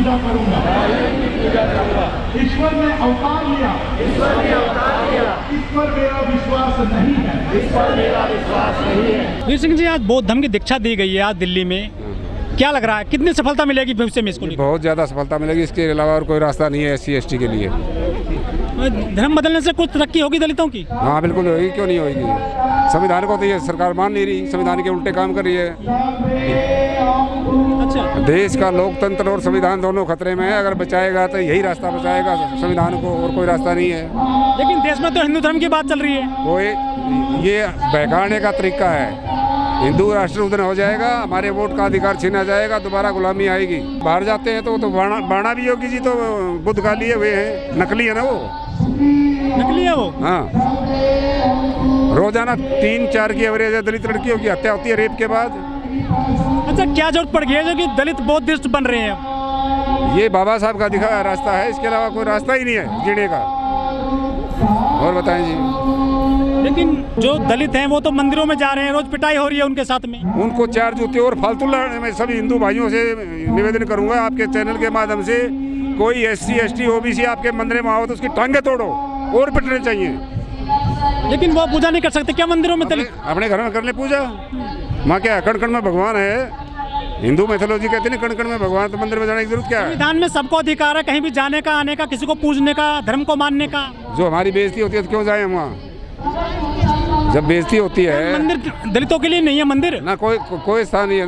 पूजा करूंगा, ईश्वर ने अवतार लिया, इस पर मेरा विश्वास नहीं है। वीर सिंह जी, आज बौद्ध धर्म की दीक्षा दी गई है आज दिल्ली में, क्या लग रहा है कितनी सफलता मिलेगी भविष्य में इसको लेकर? बहुत ज़्यादा सफलता मिलेगी, इसके अलावा और कोई रास्ता नहीं है SC/ST के लिए। धर्म बदलने से कुछ तरक्की होगी दलितों की? हाँ बिल्कुल होगी, क्यों नहीं होगी। संविधान को तो ये सरकार मान नहीं रही, संविधान के उल्टे काम कर रही है। अच्छा, देश का लोकतंत्र और संविधान दोनों खतरे में है। अगर बचाएगा तो यही रास्ता बचाएगा संविधान को, और कोई रास्ता नहीं है। लेकिन देश में तो हिंदू धर्म की बात चल रही है। वो ये बहकाने का तरीका है। हिंदू राष्ट्र उधर हो जाएगा, हमारे वोट का अधिकार छीना जाएगा, दोबारा गुलामी आएगी। बाहर जाते हैं तो बाणा भी योगी जी तो बुद्ध का लिए हुए हैं, नकली है ना वो, नकली है वो। हाँ, रोजाना 3-4 की एवरेज है दलित लड़कियों की हत्या होती है रेप के बाद। अच्छा, क्या जरूरत पड़ गई है जो कि दलित बौद्धिस्ट बन रहे हैं? ये बाबा साहब का दिखाया रास्ता है, इसके अलावा कोई रास्ता ही नहीं है जीने का। और बताएं जी। लेकिन जो दलित हैं वो तो मंदिरों में जा रहे हैं, रोज पिटाई हो रही है उनके साथ में। उनको 4 जूते और फालतू लड़ने में सभी हिंदू भाइयों से निवेदन करूंगा आपके चैनल के माध्यम से, कोई SC/ST OBC आपके मंदिर में आओ तो उसकी टांगे तोड़ो और पिटने चाहिए। लेकिन वो पूजा नहीं कर सकते क्या मंदिरों में दलित? अपने घर में कर ले पूजा। माँ क्या कण कण में भगवान है, हिंदू मैथोलॉजी कहते हैं कण कण में भगवान, तो मंदिर में जाने की जरूरत क्या है? संविधान में सबको अधिकार है कहीं भी जाने का, आने का, किसी को पूजने का, धर्म को मानने का। जो हमारी बेइज्जती होती है तो क्यों जाए हम वहाँ? जब बेइज्जती होती है, मंदिर दलितों के लिए नहीं है मंदिर ना, कोई स्थान नहीं है।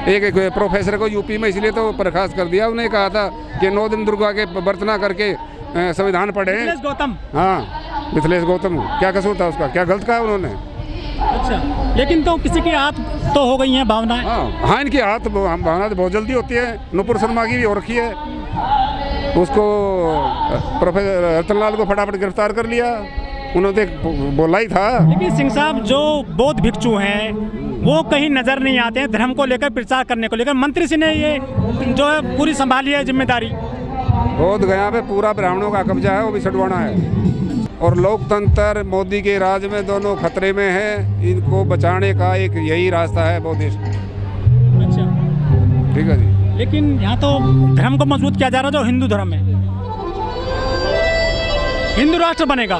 एक प्रोफेसर को यूपी में इसलिए तो बर्खास्त कर दिया, उन्होंने कहा था कि 9 दिन दुर्गा के व्रत ना करके संविधान पढ़े। मिथिलेश गौतम, हाँ मिथिलेश गौतम, क्या कसूर था उसका, क्या गलत कहा उन्होंने? अच्छा, लेकिन तो किसी की आत तो हो गई है भावनाएं। हाँ, इनकी आत भावना तो बहुत जल्दी होती है। नुपुर शर्मा की भी हो रखी है, उसको प्रोफेसर रतनलाल को फटाफट गिरफ्तार कर लिया, उन्होंने बोला ही था। लेकिन सिंह साहब, जो बौद्ध भिक्षु हैं वो कहीं नजर नहीं आते हैं धर्म को लेकर, प्रचार करने को लेकर। मंत्री जी ने ये जो है पूरी संभाली है जिम्मेदारी। बोध गया पे पूरा ब्राह्मणों का कब्जा है, वो भी छुड़वाना है। और लोकतंत्र मोदी के राज में दोनों खतरे में है, इनको बचाने का एक यही रास्ता है बौद्धिस्ट। अच्छा, ठीक है जी। लेकिन यहाँ तो धर्म को मजबूत किया जा रहा है, जो हिंदू धर्म है। हिंदू राष्ट्र बनेगा?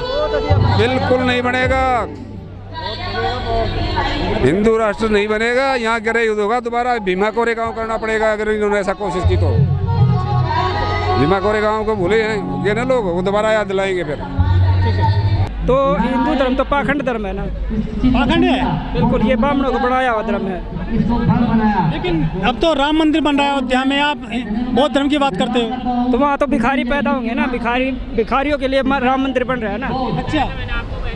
बिल्कुल नहीं बनेगा, हिंदू राष्ट्र नहीं बनेगा। यहाँ गृह युद्ध होगा, दोबारा भीमा कोरेगांव करना पड़ेगा अगर इन्होंने ऐसा कोशिश की तो। भीमा कोरेगांव को भूले हैं ये ना लोग, वो दोबारा याद दिलाएंगे फिर। तो हिंदू धर्म तो पाखंड धर्म है ना। पाखंड है बिल्कुल, ये ब्राह्मणों को बढ़ाया हुआ धर्म है। लेकिन अब तो राम मंदिर बन रहा है अयोध्या में, आप बौद्ध धर्म की बात करते हो तो वहाँ तो भिखारी पैदा होंगे ना, भिखारियों के लिए राम मंदिर बन रहा है ना। अच्छा,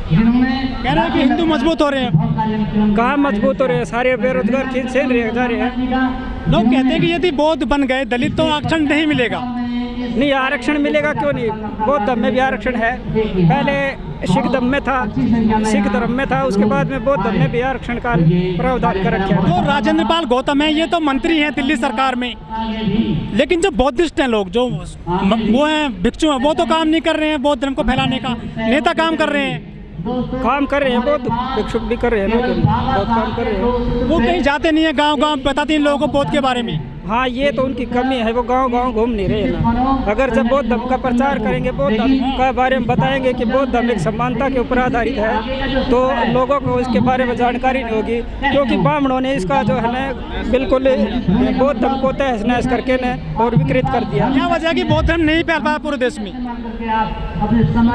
कह रहे हैं कि हिंदू मजबूत हो रहे हैं। कहाँ मजबूत हो रहे हैं, सारे बेरोजगार खेल रहे जा रहे हैं। लोग कहते हैं कि यदि बौद्ध बन गए दलित तो आरक्षण नहीं मिलेगा। नहीं, आरक्षण मिलेगा क्यों नहीं, बौद्ध धर्म में भी आरक्षण है। पहले सिख धर्म में था, सिख धर्म में था, उसके बाद में बौद्ध धर्म में भी आरक्षण का प्रावधान कर रखा है। तो राजेंद्र पाल गौतम है, ये तो मंत्री हैं दिल्ली सरकार में, लेकिन जो बौद्धिस्ट हैं लोग, जो वो हैं भिक्षु हैं, वो तो काम नहीं कर रहे हैं बौद्ध धर्म को फैलाने का। नेता काम कर रहे हैं, काम कर रहे हैं, बहुत भिक्षुक भी कर रहे हैं ना, बहुत काम कर रहे हैं। वो कहीं जाते नहीं है, गांव-गांव बताते हैं लोगों को बौद्ध के बारे में। हाँ, ये तो उनकी कमी है, वो गांव-गांव घूम नहीं रहे ना। अगर जब बौद्ध धर्म का प्रचार करेंगे, बौद्ध धर्म का बारे में बताएंगे कि बौद्ध धर्म एक समानता के ऊपर आधारित है, तो लोगों को इसके बारे में जानकारी नहीं होगी। क्योंकि ब्राह्मणों ने इसका जो है ना बिल्कुल बौद्ध धर्म को तहस नहस करके ने और विकृत कर दिया। क्या वजह कि बौद्ध धर्म नहीं फैल पाया पूरे देश में?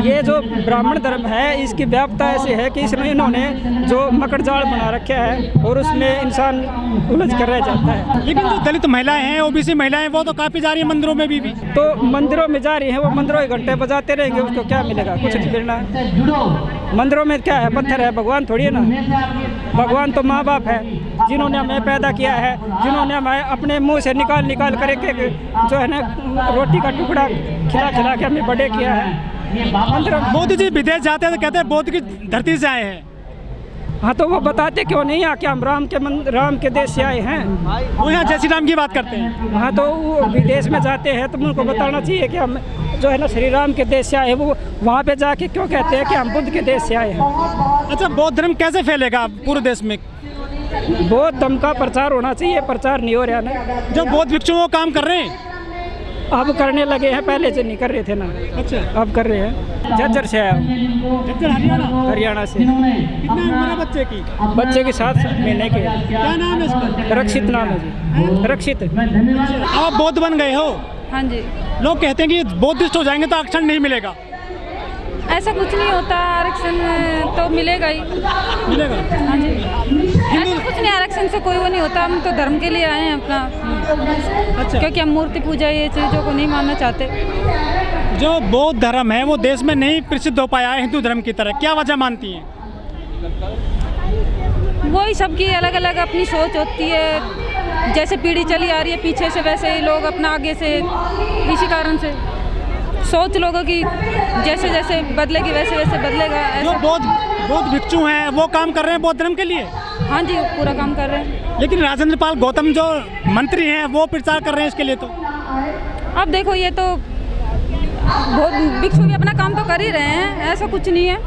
ये जो ब्राह्मण धर्म है, इसकी व्यापकता ऐसी है कि इसमें इन्होंने जो मकड़ जाल बना रखा है और उसमें इंसान उलझ कर रह जाता है। लेकिन जो दलित महिलाएं हैं, OBC महिलाएं, वो तो काफी जा रही है मंदिरों में भी। तो मंदिरों में जा रही है, वो मंदिरों के घंटे बजाते रहेंगे, उसको क्या मिलेगा? कुछ नहीं मिलना है। मंदिरों में क्या है, पत्थर है, भगवान थोड़ी है ना। भगवान तो माँ बाप है, जिन्होंने हमें पैदा किया है, जिन्होंने हमें अपने मुंह से निकाल कर एक जो है ना रोटी का टुकड़ा खिला के हमें बड़े किया है। मोदी जी विदेश जाते हैं तो कहते हैं बौद्ध की धरती से आए हैं। हाँ, तो वो बताते क्यों नहीं आके हम राम के देश से आए हैं। वो यहाँ जय श्री राम की बात करते हैं। हाँ, तो वो विदेश में जाते हैं तो उनको बताना चाहिए कि हम जो है ना श्री राम के देश से आए हैं। वो वहाँ पे जाके क्यों कहते हैं कि हम बुद्ध के देश से आए हैं। अच्छा, बौद्ध धर्म कैसे फैलेगा पूरे देश में? बौद्ध धर्म का प्रचार होना चाहिए, प्रचार नहीं हो रहा ना। जो बौद्ध भिक्षु वो काम कर रहे हैं, अब करने लगे हैं, पहले से नहीं कर रहे थे ना, अच्छा, अब कर रहे हैं। झज्जर से आया हूँ, झज्जर हरियाणा। हरियाणा से। कितना उम्र है बच्चे की? बच्चे के 7 महीने के। क्या नाम है इसका? रक्षित नाम है जी, रक्षित। आप बौद्ध बन गए हो? हाँ जी। लोग कहते हैं कि बौद्धिस्ट हो जाएंगे तो आरक्षण नहीं मिलेगा। ऐसा कुछ नहीं होता, आरक्षण तो मिलेगा ही। मिलेगा? हाँ जी। ऐसा कुछ नहीं, आरक्षण से कोई वो नहीं होता। हम तो धर्म के लिए आए हैं अपना, अच्छा। क्योंकि हम मूर्ति पूजा ये चीज़ों को नहीं मानना चाहते। जो बौद्ध धर्म है वो देश में नहीं प्रसिद्ध हो पाया है हिंदू धर्म की तरह, क्या वजह मानती हैं? वही सबकी अलग अलग अपनी सोच होती है, जैसे पीढ़ी चली आ रही है पीछे से वैसे ही लोग अपना आगे से, इसी कारण से सोच लोगों की जैसे जैसे बदलेगी वैसे वैसे बदलेगा। जो ऐसा बौद्ध भिक्षु हैं वो काम कर रहे हैं बौद्ध धर्म के लिए। हाँ जी, पूरा काम कर रहे हैं। लेकिन राजेंद्र पाल गौतम जो मंत्री हैं वो प्रचार कर रहे हैं इसके लिए। तो अब देखो, ये तो बहुत भिक्षु भी अपना काम तो कर ही रहे हैं, ऐसा कुछ नहीं है।